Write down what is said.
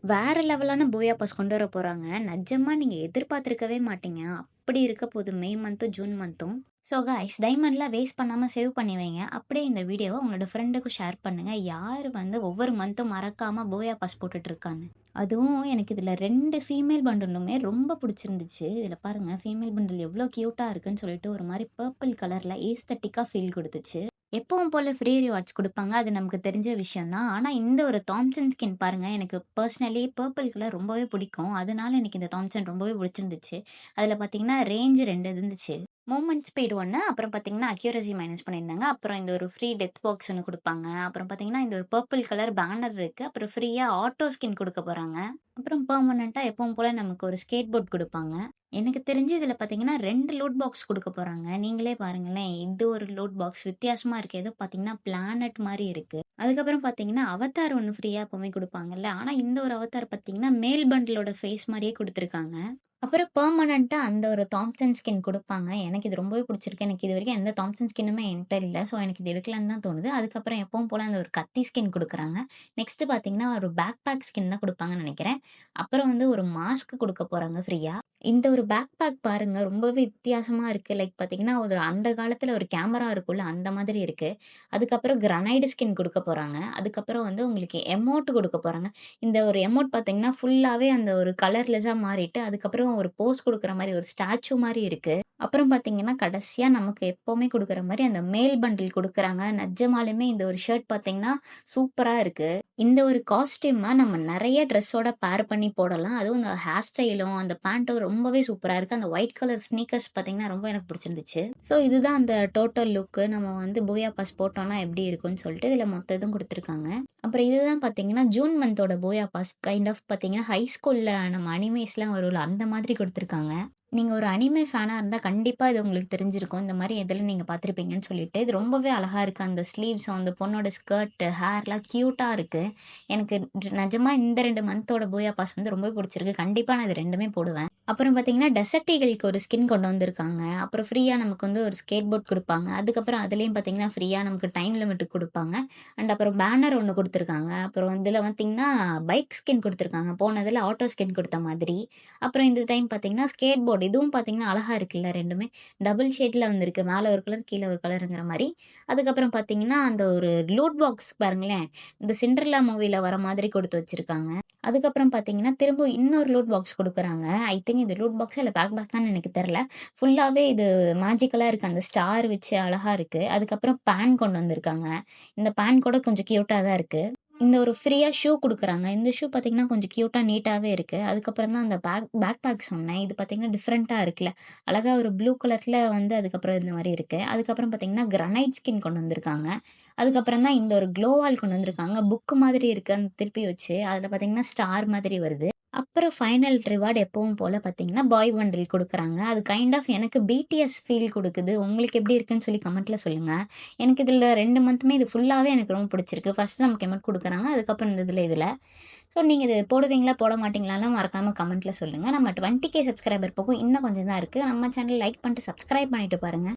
வேற லெவலான பூயா பாஸ் கொண்டு வர போறாங்க. நிஜமா நீங்க எதிர்பார்த்திருக்கவே மாட்டீங்க. அப்படி இருக்க போது மே மந்த்தும், ஜூன் மந்த்தும். ஸோ காய்ஸ் டைமண்ட்லாம் வேஸ்ட் பண்ணாம சேவ் பண்ணி வைங்க. அப்படியே இந்த வீடியோவ உங்களோட ஃப்ரெண்டுக்கும் ஷேர் பண்ணுங்க. யார் வந்து ஒவ்வொரு மந்த்தும் மறக்காம பூயா பாஸ் போட்டுட்டு இருக்கான்னு. அதுவும் எனக்கு இதில 2 ஃபீமேல் பண்டிலுமே ரொம்ப பிடிச்சிருந்துச்சு. இதில பாருங்க ஃபீமேல் பண்டில் எவ்வளோ கியூட்டா இருக்குன்னு சொல்லிட்டு ஒரு மாரி பர்பிள் கலர்ல ஏஸ்தட்டிக்கா ஃபீல் குடுத்துச்சு. எப்பவும் போல ஃப்ரீ ரிவார்ட்ஸ் குடுப்பாங்க. அது நமக்கு தெரிஞ்ச விஷயம் தான். ஆனா, இந்த ஒரு தாம்சன் ஸ்கின் பாருங்க, எனக்கு பர்சனலி பர்பிள் கலர் ரொம்பவே பிடிக்கும். அதனால எனக்கு இந்த தாம்சன் ரொம்பவே பிடிச்சிருந்துச்சு. அதில பார்த்தீங்கன்னா, ரேஞ்ச் 2 இருந்துச்சு. மூவ்மெண்ட் ஸ்பீட் 1 அப்புறம் பார்த்தீங்கன்னா, அக்யூரசி மைனஸ் பண்ணியிருந்தாங்க. அப்புறம் இந்த ஒரு ஃப்ரீ டெத் பாக்ஸ் ஒண்ணு குடுப்பாங்க. அப்புறம் பார்த்தீங்கன்னா, இந்த ஒரு பர்பிள் கலர் பேனர் இருக்கு. அப்புறம் ஃப்ரீயா ஆட்டோ ஸ்கின் குடுக்க போறாங்க. அப்புறம் பெர்மனன்ட்டா எப்பவும் போல நமக்கு ஒரு ஸ்கேட் போர்ட் குடுப்பாங்க. எனக்கு தெரிஞ்சு இதில பார்த்தீங்கன்னா, 2 லூட் பாக்ஸ் குடுக்க போறாங்க. நீங்களே பாருங்களேன். இது ஒரு லூட் பாக்ஸ் வித்தியாசமா இருக்கு. ஏதோ பார்த்தீங்கன்னா, பிளானட் மாரி இருக்கு. அதுக்கப்புறம் பார்த்தீங்கன்னா, அவதார் ஒண்ணு ஃப்ரீயா எப்பவுமே குடுப்பாங்கல்ல. ஆனா, இந்த ஒரு அவதார் பார்த்தீங்கன்னா, மேல் பண்டிலோட ஃபேஸ் மாரியே குடுத்துருக்காங்க. அப்புறம் பெர்மனன்ட்டா அந்த ஒரு தாம்சன் ஸ்கின் குடுப்பாங்க. எனக்கு இது ரொம்பவே பிடிச்சிருக்கு. எனக்கு இதுவரைக்கும் எந்த தாம்சன் ஸ்கின்னுமே என்ட்ட இல்ல. ஸோ, எனக்கு இது எடுக்கலான்னு தான் தோணுது. அதுக்கப்புறம் எப்பவும் போல அந்த ஒரு கத்தி ஸ்கின் குடுக்குறாங்க. நெக்ஸ்ட் பார்த்தீங்கன்னா, ஒரு பேக் பேக் ஸ்கின் தான் குடுப்பாங்கன்னு நெனைக்கிறேன். அப்புறம் வந்து ஒரு மாஸ்க் குடுக்க போறாங்க ஃப்ரீயா. இந்த ஒரு பேக் பேக் பாருங்க ரொம்பவே வித்தியாசமா இருக்கு. லைக் பார்த்தீங்கன்னா, ஒரு அந்த காலத்துல ஒரு கேமரா இருக்கும்ல, அந்த மாதிரி இருக்கு. அதுக்கப்புறம் கிரனைட் ஸ்கின் குடுக்க போறாங்க. அதுக்கப்புறம் வந்து உங்களுக்கு எமோட் குடுக்க போறாங்க. இந்த ஒரு எமோட் பார்த்தீங்கன்னா, ஃபுல்லாவே அந்த ஒரு கலர்லெஸ்ஸா மாறிட்டு, அதுக்கப்புறம் ஒரு போஸ் குடுக்குற மாரி ஒரு ஸ்டாச்சு மாரி இருக்கு. அப்புறம் பார்த்தீங்கன்னா, கடைசியா நமக்கு எப்பவுமே குடுக்குற மாரி அந்த மேல் பண்டில் குடுக்குறாங்க. நிஜமாலுமே இந்த ஒரு ஷர்ட் பார்த்தீங்கன்னா, சூப்பரா இருக்கு. இந்த ஒரு காஸ்டியூம நம்ம நெறைய ட்ரெஸ்ஸோட பேர் பண்ணி போடலாம். அதுவும் இந்த ஹேர் ஸ்டைலும், அந்த பேண்ட்டும் ரொம்பவே சூப்பரா இருக்கு. அந்த ஒயிட் கலர் ஸ்னீக்கர்ஸ் பார்த்தீங்கன்னா, ரொம்ப எனக்கு பிடிச்சிருந்துச்சு. ஸோ இதுதான் அந்த டோட்டல் லுக்கு. நம்ம வந்து பூயா பாஸ் போட்டோம்னா எப்படி இருக்கும்னு சொல்லிட்டு இதில மொத்த இதும் குடுத்துருக்காங்க. அப்புறம் இதுதான் பார்த்தீங்கன்னா, ஜூன் மந்தோட பூயா பாஸ். கைண்ட் ஆஃப் பார்த்தீங்கன்னா, ஹை ஸ்கூல்ல நம்ம அனிமேஸ்லாம் வரும்ல, அந்த மாதிரி குடுத்துருக்காங்க. நீங்க ஒரு அனிமே ஃபேனா இருந்தா கண்டிப்பா இது உங்களுக்கு தெரிஞ்சிருக்கும். இந்த மாரி எதுல நீங்க பார்த்துருப்பீங்கன்னு சொல்லிட்டு. இது ரொம்பவே அழகா இருக்கு. அந்த ஸ்லீவ்ஸும், அந்த பொண்ணோட ஸ்கர்ட், ஹேர்லாம் கியூட்டா இருக்கு. எனக்கு நிஜமா இந்த 2 மந்த்தோட பூயா பாஸ் வந்து ரொம்பவே பிடிச்சிருக்கு. கண்டிப்பா நான் இது 2மே போடுவேன். அப்புறம் பார்த்தீங்கன்னா, டெசர்ட் ஈகிள்க்கு ஒரு ஸ்கின் கொண்டு வந்திருக்காங்க. அப்புறம் ஃப்ரீயா நமக்கு வந்து ஒரு ஸ்கேட் போர்ட் குடுப்பாங்க. அதுக்கப்புறம் அதிலயும் பார்த்தீங்கன்னா, ஃப்ரீயா நமக்கு டைம் லிமிட் குடுப்பாங்க. அண்ட் அப்புறம் பேனர் ஒண்ணு குடுத்துருக்காங்க. அப்புறம் இதில பார்த்தீங்கன்னா, பைக் ஸ்கின் குடுத்துருக்காங்க. போனதில ஆட்டோ ஸ்கின் குடுத்த மாதிரி. அப்புறம் இந்த டைம் பார்த்தீங்கன்னா, ஸ்கேட் போர்ட் இதுவும் பார்த்தீங்கன்னா, அழகா இருக்குல்ல 2மே. டபுள் ஷேட்ல வந்திருக்கு. மேல ஒரு கலர், கீழ ஒரு கலருங்கிற மாரி. அதுக்கப்புறம் பார்த்தீங்கன்னா, அந்த ஒரு லூட் பாக்ஸ் பாருங்களேன். இந்த சிண்ட்ரெல்லா மூவில வர மாதிரி கொடுத்து வச்சிருக்காங்க. அதுக்கப்புறம் பார்த்தீங்கன்னா, திரும்ப இன்னொரு லூட் பாக்ஸ் குடுக்குறாங்க. ஐ திங்க் இது லூட் பாக்ஸா இல்ல பேக் பாக்ஸான்னு எனக்கு தெரியல. ஃபுல்லாவே இது மேஜிக்கலா இருக்கு. அந்த ஸ்டார் வச்சு அழகா இருக்கு. அதுக்கப்புறம் பேன் கொண்டு வந்திருக்காங்க. இந்த பேன் கூட கொஞ்சம் கியூட்டா தான் இருக்கு. இந்த ஒரு ஃப்ரீயா ஷூ குடுக்குறாங்க. இந்த ஷூ பார்த்தீங்கன்னா, கொஞ்சம் கியூட்டா, நீட்டாவே இருக்கு. அதுக்கப்புறம் தான் அந்த பேக் பேக் சொன்னேன். இது பார்த்தீங்கன்னா, டிஃப்ரெண்ட்டா இருக்குல்ல. அழகா ஒரு ப்ளூ கலர்ல வந்து அதுக்கப்புறம் இந்த மாரி இருக்கு. அதுக்கப்புறம் பார்த்தீங்கன்னா, கிரானைட் ஸ்கின் கொண்டு வந்திருக்காங்க. அதுக்கப்புறம் தான் இந்த ஒரு க்ளோ வால் கொண்டு வந்திருக்காங்க. புக் மாதிரி இருக்கு. அந்த திருப்பி வச்சு, அதில பார்த்தீங்கன்னா, ஸ்டார் மாதிரி வருது. அப்புறம் ஃபைனல் ரிவார்ட் எப்பவும் போல பார்த்தீங்கன்னா, பாய் பண்டில் குடுக்குறாங்க. அது கைண்ட் ஆஃப் எனக்கு பிடிஎஸ் ஃபீல் குடுக்குது. உங்களுக்கு எப்படி இருக்குன்னு சொல்லி கமெண்ட்ல சொல்லுங்க. எனக்கு இதில 2 மந்த்துமே இது ஃபுல்லாவே எனக்கு ரொம்ப பிடிச்சிருக்கு. ஃபர்ஸ்ட் நமக்கு எமௌண்ட் குடுக்குறாங்க. அதுக்கப்புறம் இந்த இதில. ஸோ நீங்க இது போடுவீங்களா, போட மாட்டீங்களான்னு மறக்காம கமெண்ட்ல சொல்லுங்க. நம்ம 20K சப்ஸ்கிரைபர் போகும் இன்னும் கொஞ்சம் தான் இருக்கு. நம்ம சேனல் லைக் பண்ணிட்டு சப்ஸ்கிரைப் பண்ணிட்டு பாருங்க.